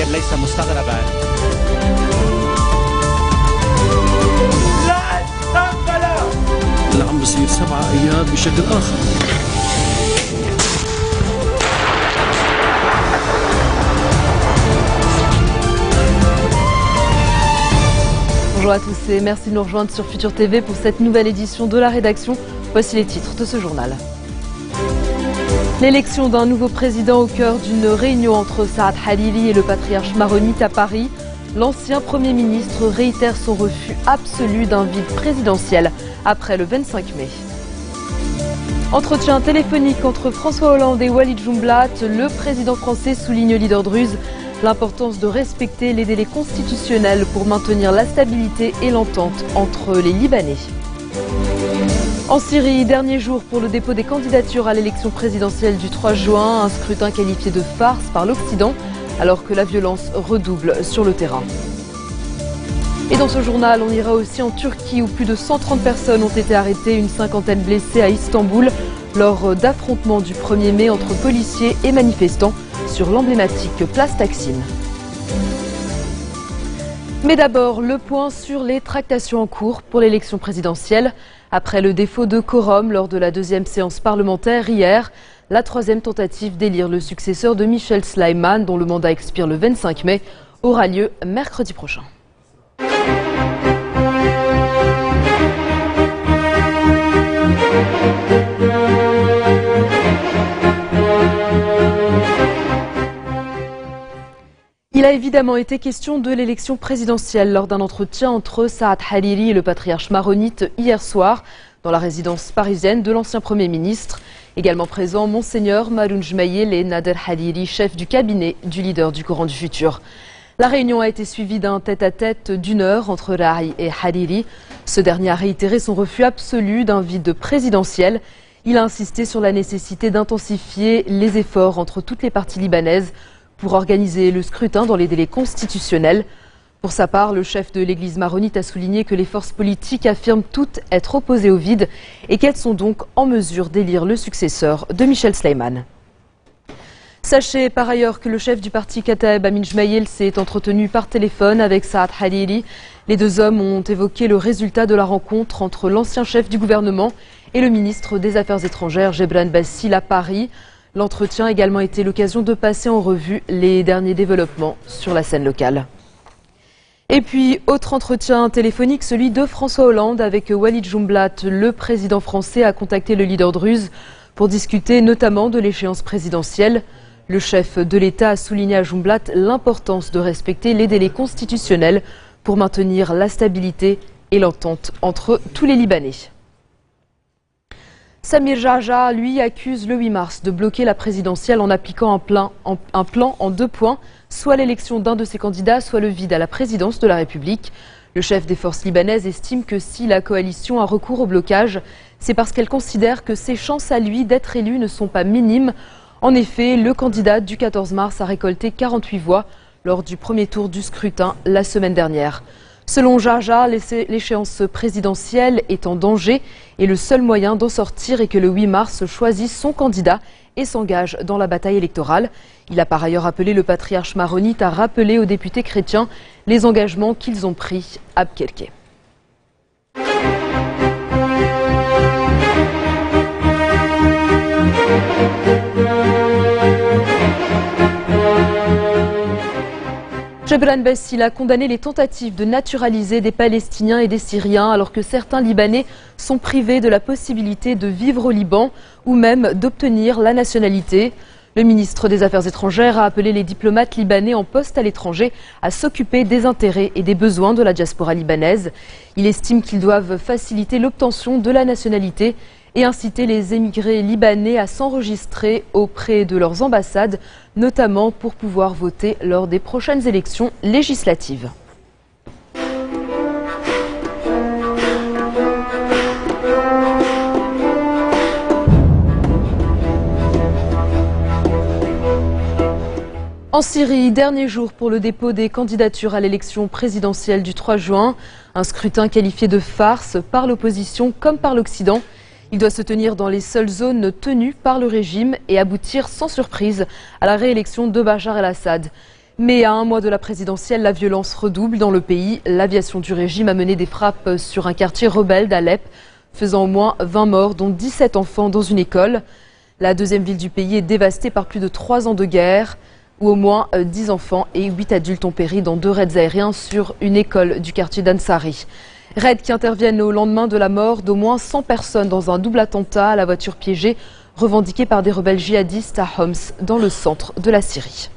الأمير ليس مستغربا. لا استقبل. اللي عم بصير 7 أيام بشكل آخر. Bonjour à tous et merci de nous rejoindre sur Futur TV pour cette nouvelle édition de la rédaction. Voici les titres de ce journal. L'élection d'un nouveau président au cœur d'une réunion entre Saad Hariri et le patriarche maronite à Paris. L'ancien Premier ministre réitère son refus absolu d'un vide présidentiel après le 25 mai. Entretien téléphonique entre François Hollande et Walid Jumblatt. Le président français souligne au leader druze l'importance de respecter les délais constitutionnels pour maintenir la stabilité et l'entente entre les Libanais. En Syrie, dernier jour pour le dépôt des candidatures à l'élection présidentielle du 3 juin, un scrutin qualifié de farce par l'Occident, alors que la violence redouble sur le terrain. Et dans ce journal, on ira aussi en Turquie où plus de 130 personnes ont été arrêtées, une cinquantaine blessées à Istanbul, lors d'affrontements du 1er mai entre policiers et manifestants sur l'emblématique place Taksim. Mais d'abord, le point sur les tractations en cours pour l'élection présidentielle. Après le défaut de quorum lors de la deuxième séance parlementaire hier, la troisième tentative d'élire le successeur de Michel Sleiman, dont le mandat expire le 25 mai, aura lieu mercredi prochain. Il a évidemment été question de l'élection présidentielle lors d'un entretien entre Saad Hariri et le patriarche maronite hier soir dans la résidence parisienne de l'ancien Premier ministre. Également présents, Monseigneur Maroun Jmaïel et Nader Hariri, chef du cabinet du leader du Coran du futur. La réunion a été suivie d'un tête-à-tête d'1 heure entre Rahi et Hariri. Ce dernier a réitéré son refus absolu d'un vide présidentiel. Il a insisté sur la nécessité d'intensifier les efforts entre toutes les parties libanaises pour organiser le scrutin dans les délais constitutionnels. Pour sa part, le chef de l'église maronite a souligné que les forces politiques affirment toutes être opposées au vide et qu'elles sont donc en mesure d'élire le successeur de Michel Sleiman. Sachez par ailleurs que le chef du parti Kataeb, Amin Jmaïel, s'est entretenu par téléphone avec Saad Hariri. Les deux hommes ont évoqué le résultat de la rencontre entre l'ancien chef du gouvernement et le ministre des Affaires étrangères, Gebran Bassil, à Paris. L'entretien a également été l'occasion de passer en revue les derniers développements sur la scène locale. Et puis, autre entretien téléphonique, celui de François Hollande avec Walid Jumblatt. Le président français a contacté le leader druze pour discuter notamment de l'échéance présidentielle. Le chef de l'État a souligné à Jumblatt l'importance de respecter les délais constitutionnels pour maintenir la stabilité et l'entente entre tous les Libanais. Samir Jarjah, lui, accuse le 8 mars de bloquer la présidentielle en appliquant un plan en 2 points, soit l'élection d'un de ses candidats, soit le vide à la présidence de la République. Le chef des forces libanaises estime que si la coalition a recours au blocage, c'est parce qu'elle considère que ses chances à lui d'être élu ne sont pas minimes. En effet, le candidat du 14 mars a récolté 48 voix lors du premier tour du scrutin la semaine dernière. Selon Jarjah, l'échéance présidentielle est en danger et le seul moyen d'en sortir est que le 8 mars choisisse son candidat et s'engage dans la bataille électorale. Il a par ailleurs appelé le patriarche maronite à rappeler aux députés chrétiens les engagements qu'ils ont pris à Abkelke. Gebran Bassil a condamné les tentatives de naturaliser des Palestiniens et des Syriens alors que certains Libanais sont privés de la possibilité de vivre au Liban ou même d'obtenir la nationalité. Le ministre des Affaires étrangères a appelé les diplomates libanais en poste à l'étranger à s'occuper des intérêts et des besoins de la diaspora libanaise. Il estime qu'ils doivent faciliter l'obtention de la nationalité et inciter les émigrés libanais à s'enregistrer auprès de leurs ambassades, notamment pour pouvoir voter lors des prochaines élections législatives. En Syrie, dernier jour pour le dépôt des candidatures à l'élection présidentielle du 3 juin. Un scrutin qualifié de farce par l'opposition comme par l'Occident. Il doit se tenir dans les seules zones tenues par le régime et aboutir sans surprise à la réélection de Bachar el-Assad. Mais à un mois de la présidentielle, la violence redouble dans le pays. L'aviation du régime a mené des frappes sur un quartier rebelle d'Alep, faisant au moins 20 morts, dont 17 enfants dans une école. La deuxième ville du pays est dévastée par plus de 3 ans de guerre, où au moins 10 enfants et 8 adultes ont péri dans 2 raids aériens sur une école du quartier d'Ansari. Raids qui interviennent au lendemain de la mort d'au moins 100 personnes dans un double attentat à la voiture piégée, revendiqué par des rebelles djihadistes à Homs, dans le centre de la Syrie.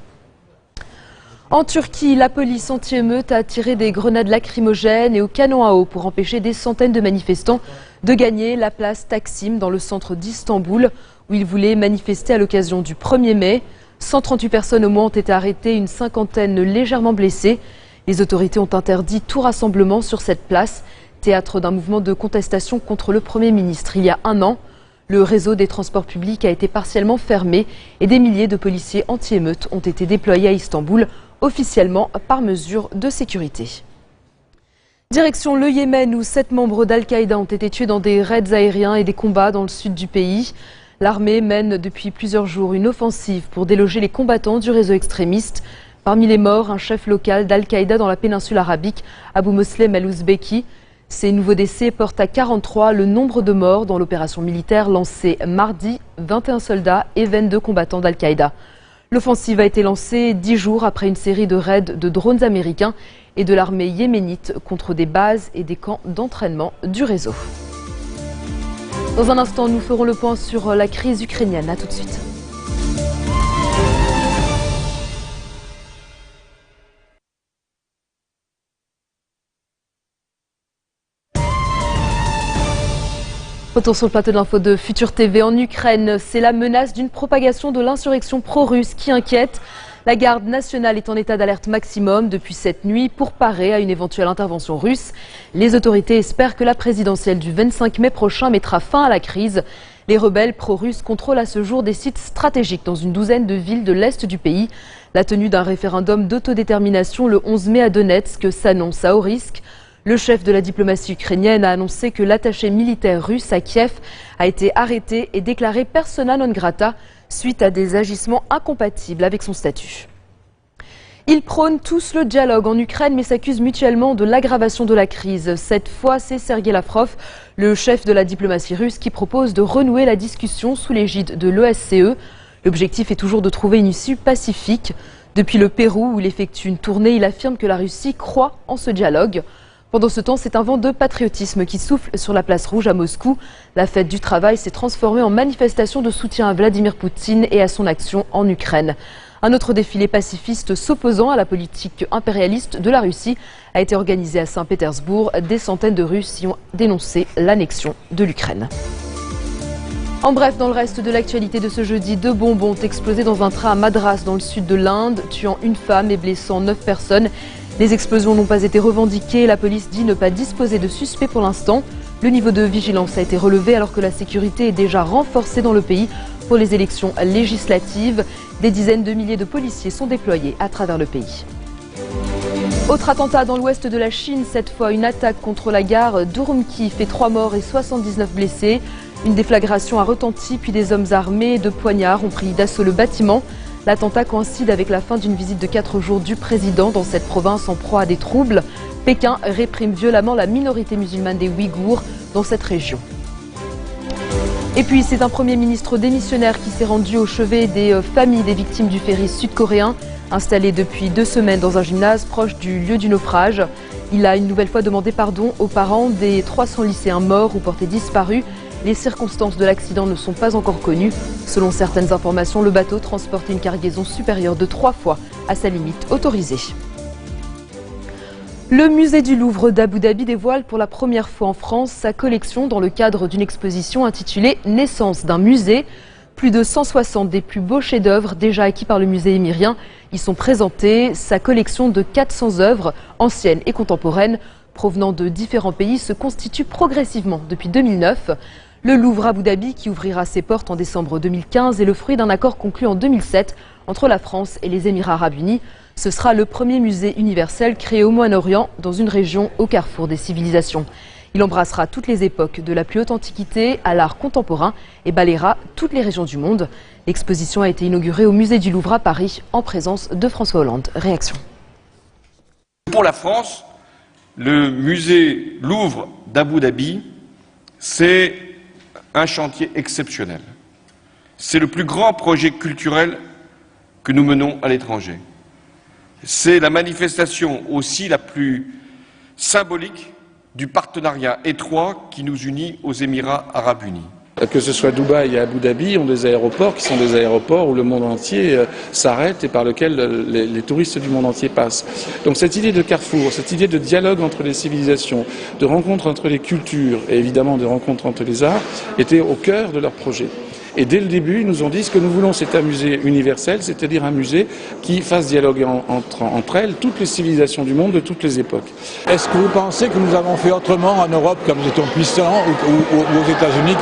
En Turquie, la police anti-émeute a tiré des grenades lacrymogènes et au canon à eau pour empêcher des centaines de manifestants de gagner la place Taksim dans le centre d'Istanbul, où ils voulaient manifester à l'occasion du 1er mai. 138 personnes au moins ont été arrêtées, une cinquantaine légèrement blessées. Les autorités ont interdit tout rassemblement sur cette place, théâtre d'un mouvement de contestation contre le Premier ministre il y a un an. Le réseau des transports publics a été partiellement fermé et des milliers de policiers anti-émeutes ont été déployés à Istanbul, officiellement par mesure de sécurité. Direction le Yémen où 7 membres d'Al-Qaïda ont été tués dans des raids aériens et des combats dans le sud du pays. L'armée mène depuis plusieurs jours une offensive pour déloger les combattants du réseau extrémiste. Parmi les morts, un chef local d'Al-Qaïda dans la péninsule arabique, Abu Moslem al-Ouzbeki. Ces nouveaux décès portent à 43 le nombre de morts dans l'opération militaire lancée mardi, 21 soldats et 22 combattants d'Al-Qaïda. L'offensive a été lancée 10 jours après une série de raids de drones américains et de l'armée yéménite contre des bases et des camps d'entraînement du réseau. Dans un instant, nous ferons le point sur la crise ukrainienne. À tout de suite. Retour sur le plateau d'info de Futur TV en Ukraine. C'est la menace d'une propagation de l'insurrection pro-russe qui inquiète. La garde nationale est en état d'alerte maximum depuis cette nuit pour parer à une éventuelle intervention russe. Les autorités espèrent que la présidentielle du 25 mai prochain mettra fin à la crise. Les rebelles pro-russes contrôlent à ce jour des sites stratégiques dans une douzaine de villes de l'est du pays. La tenue d'un référendum d'autodétermination le 11 mai à Donetsk s'annonce à haut risque. Le chef de la diplomatie ukrainienne a annoncé que l'attaché militaire russe à Kiev a été arrêté et déclaré persona non grata suite à des agissements incompatibles avec son statut. Ils prônent tous le dialogue en Ukraine mais s'accusent mutuellement de l'aggravation de la crise. Cette fois, c'est Sergei Lavrov, le chef de la diplomatie russe, qui propose de renouer la discussion sous l'égide de l'OSCE. L'objectif est toujours de trouver une issue pacifique. Depuis le Pérou, où il effectue une tournée, il affirme que la Russie croit en ce dialogue. Pendant ce temps, c'est un vent de patriotisme qui souffle sur la place rouge à Moscou. La fête du travail s'est transformée en manifestation de soutien à Vladimir Poutine et à son action en Ukraine. Un autre défilé pacifiste s'opposant à la politique impérialiste de la Russie a été organisé à Saint-Pétersbourg. Des centaines de Russes y ont dénoncé l'annexion de l'Ukraine. En bref, dans le reste de l'actualité de ce jeudi, 2 bombes ont explosé dans un train à Madras dans le sud de l'Inde, tuant une femme et blessant 9 personnes. Les explosions n'ont pas été revendiquées. La police dit ne pas disposer de suspects pour l'instant. Le niveau de vigilance a été relevé alors que la sécurité est déjà renforcée dans le pays pour les élections législatives. Des dizaines de milliers de policiers sont déployés à travers le pays. Autre attentat dans l'ouest de la Chine, cette fois une attaque contre la gare d'Urumqi fait 3 morts et 79 blessés. Une déflagration a retenti puis des hommes armés de poignards ont pris d'assaut le bâtiment. L'attentat coïncide avec la fin d'une visite de 4 jours du président dans cette province en proie à des troubles. Pékin réprime violemment la minorité musulmane des Ouïghours dans cette région. Et puis c'est un Premier ministre démissionnaire qui s'est rendu au chevet des familles des victimes du ferry sud-coréen, installé depuis 2 semaines dans un gymnase proche du lieu du naufrage. Il a une nouvelle fois demandé pardon aux parents des 300 lycéens morts ou portés disparus. Les circonstances de l'accident ne sont pas encore connues. Selon certaines informations, le bateau transportait une cargaison supérieure de 3 fois à sa limite autorisée. Le musée du Louvre d'Abu Dhabi dévoile pour la première fois en France sa collection dans le cadre d'une exposition intitulée « Naissance d'un musée ». Plus de 160 des plus beaux chefs-d'œuvre déjà acquis par le musée émirien y sont présentés. Sa collection de 400 œuvres, anciennes et contemporaines, provenant de différents pays, se constitue progressivement depuis 2009. Le Louvre Abu Dhabi, qui ouvrira ses portes en décembre 2015, est le fruit d'un accord conclu en 2007 entre la France et les Émirats arabes unis. Ce sera le premier musée universel créé au Moyen-Orient, dans une région au carrefour des civilisations. Il embrassera toutes les époques, de la plus haute antiquité à l'art contemporain, et balayera toutes les régions du monde. L'exposition a été inaugurée au musée du Louvre à Paris en présence de François Hollande. Réaction. Pour la France, le musée Louvre d'Abu Dhabi, c'est un chantier exceptionnel. C'est le plus grand projet culturel que nous menons à l'étranger. C'est la manifestation aussi la plus symbolique du partenariat étroit qui nous unit aux Émirats arabes unis. Que ce soit Dubaï et Abu Dhabi ont des aéroports qui sont des aéroports où le monde entier s'arrête et par lesquels les touristes du monde entier passent. Donc cette idée de carrefour, cette idée de dialogue entre les civilisations, de rencontre entre les cultures et évidemment de rencontre entre les arts était au cœur de leur projet. Et dès le début, ils nous ont dit ce que nous voulons, c'est un musée universel, c'est-à-dire un musée qui fasse dialoguer entre elles toutes les civilisations du monde de toutes les époques. Est-ce que vous pensez que nous avons fait autrement en Europe quand nous étions puissants ou aux États-Unis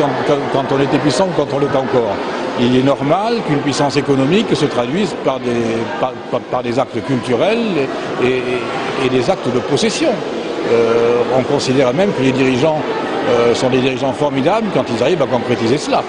quand on était puissant ou quand on l'est encore? Il est normal qu'une puissance économique se traduise par des actes culturels et des actes de possession. On considère même que les dirigeants sont des dirigeants formidables quand ils arrivent à concrétiser cela.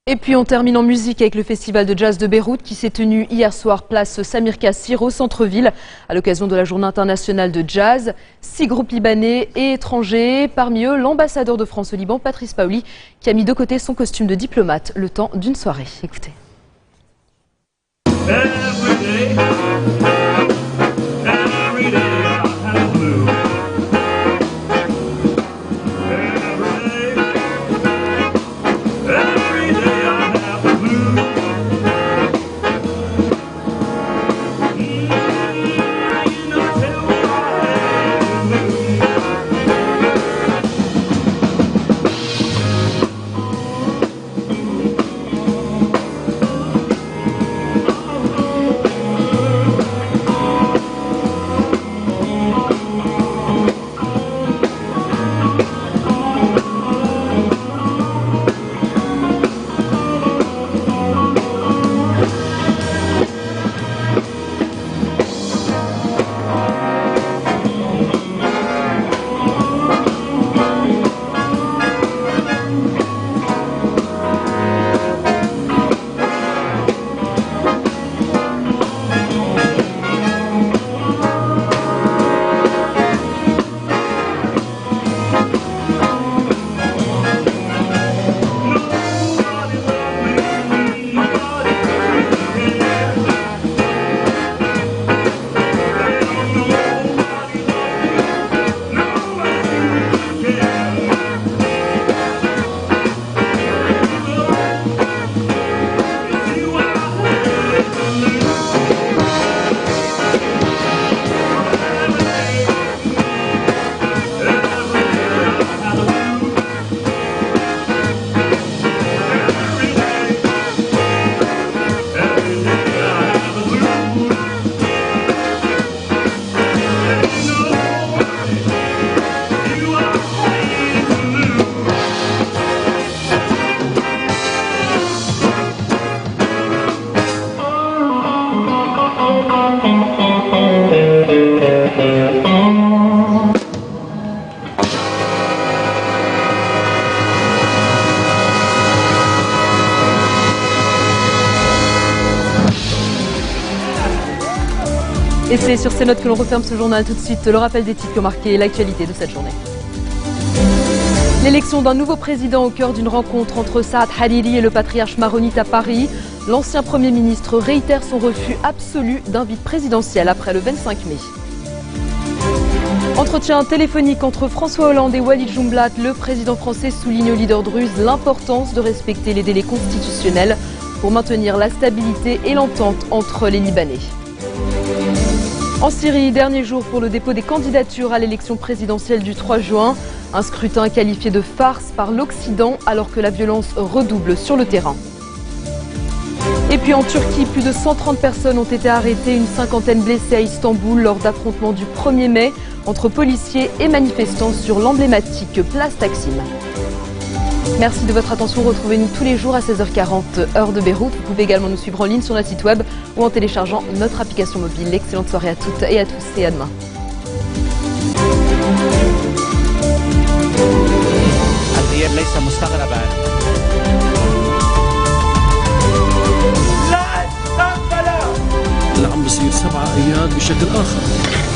Et puis on termine en musique avec le festival de jazz de Beyrouth qui s'est tenu hier soir place Samir Kassir au centre-ville à l'occasion de la journée internationale de jazz. 6 groupes libanais et étrangers, parmi eux l'ambassadeur de France au Liban, Patrice Paoli, qui a mis de côté son costume de diplomate le temps d'une soirée. Écoutez. Et c'est sur ces notes que l'on referme ce journal. Tout de suite, le rappel des titres qui ont marqué l'actualité de cette journée. L'élection d'un nouveau président au cœur d'une rencontre entre Saad Hariri et le patriarche maronite à Paris. L'ancien Premier ministre réitère son refus absolu d'un vide présidentiel après le 25 mai. Entretien téléphonique entre François Hollande et Walid Jumblat. Le président français souligne au leader druze l'importance de respecter les délais constitutionnels pour maintenir la stabilité et l'entente entre les Libanais. En Syrie, dernier jour pour le dépôt des candidatures à l'élection présidentielle du 3 juin. Un scrutin qualifié de farce par l'Occident alors que la violence redouble sur le terrain. Et puis en Turquie, plus de 130 personnes ont été arrêtées, une cinquantaine blessées à Istanbul lors d'affrontements du 1er mai entre policiers et manifestants sur l'emblématique place Taksim. Merci de votre attention. Retrouvez-nous tous les jours à 16h40 heure de Beyrouth. Vous pouvez également nous suivre en ligne sur notre site web ou en téléchargeant notre application mobile. Excellente soirée à toutes et à tous et à demain. الغياب ليس مستغربا اللي عم بصير 7 ايار بشكل اخر.